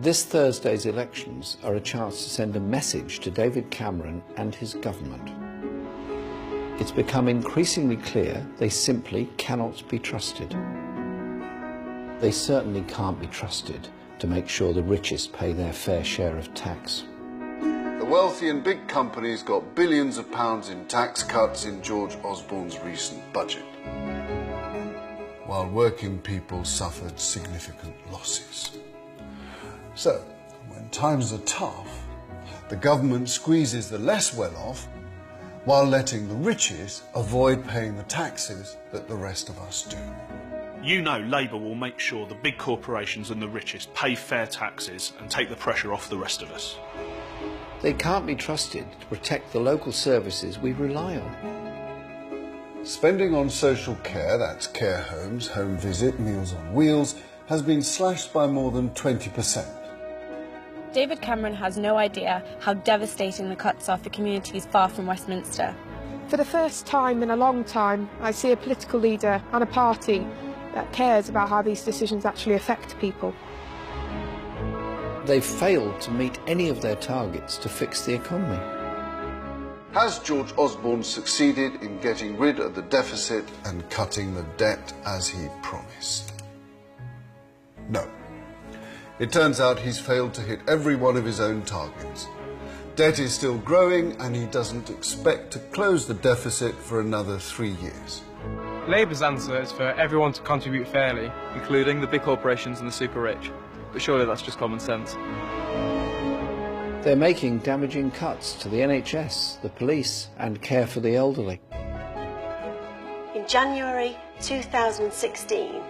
This Thursday's elections are a chance to send a message to David Cameron and his government. It's become increasingly clear they simply cannot be trusted. They certainly can't be trusted to make sure the richest pay their fair share of tax. The wealthy and big companies got billions of pounds in tax cuts in George Osborne's recent budget, while working people suffered significant losses. So, when times are tough, the government squeezes the less well-off while letting the richest avoid paying the taxes that the rest of us do. You know Labour will make sure the big corporations and the richest pay fair taxes and take the pressure off the rest of us. They can't be trusted to protect the local services we rely on. Spending on social care, that's care homes, home visit, Meals on Wheels, has been slashed by more than 20%. David Cameron has no idea how devastating the cuts are for communities far from Westminster. For the first time in a long time, I see a political leader and a party that cares about how these decisions actually affect people. They've failed to meet any of their targets to fix the economy. Has George Osborne succeeded in getting rid of the deficit and cutting the debt as he promised? No. It turns out he's failed to hit every one of his own targets. Debt is still growing and he doesn't expect to close the deficit for another 3 years. Labour's answer is for everyone to contribute fairly, including the big corporations and the super rich. But surely that's just common sense. They're making damaging cuts to the NHS, the police and care for the elderly. In January 2016,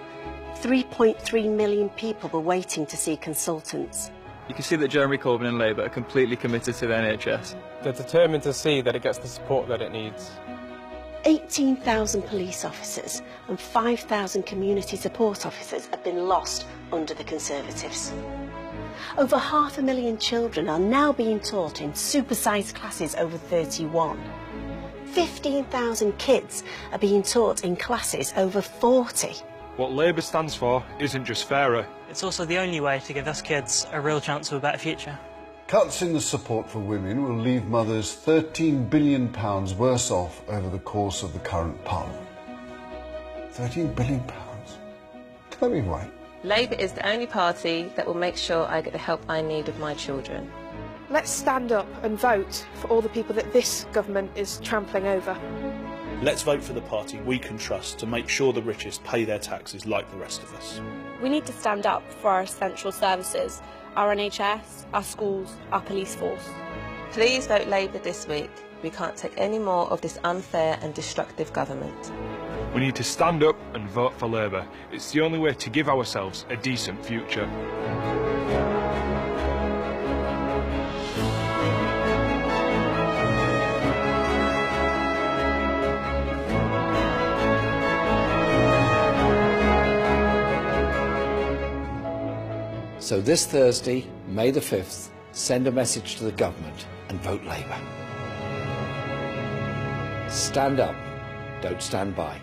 3.3 million people were waiting to see consultants. You can see that Jeremy Corbyn and Labour are completely committed to the NHS. They're determined to see that it gets the support that it needs. 18,000 police officers and 5,000 community support officers have been lost under the Conservatives. Over 500,000 children are now being taught in supersized classes over 31. 15,000 kids are being taught in classes over 40. What Labour stands for isn't just fairer. It's also the only way to give us kids a real chance of a better future. Cuts in the support for women will leave mothers £13 billion worse off over the course of the current Parliament. £13 billion? Can that be right? Labour is the only party that will make sure I get the help I need with my children. Let's stand up and vote for all the people that this government is trampling over. Let's vote for the party we can trust to make sure the richest pay their taxes like the rest of us. We need to stand up for our essential services, our NHS, our schools, our police force. Please vote Labour this week. We can't take any more of this unfair and destructive government. We need to stand up and vote for Labour. It's the only way to give ourselves a decent future. So this Thursday, May the 5th, send a message to the government and vote Labour. Stand up, don't stand by.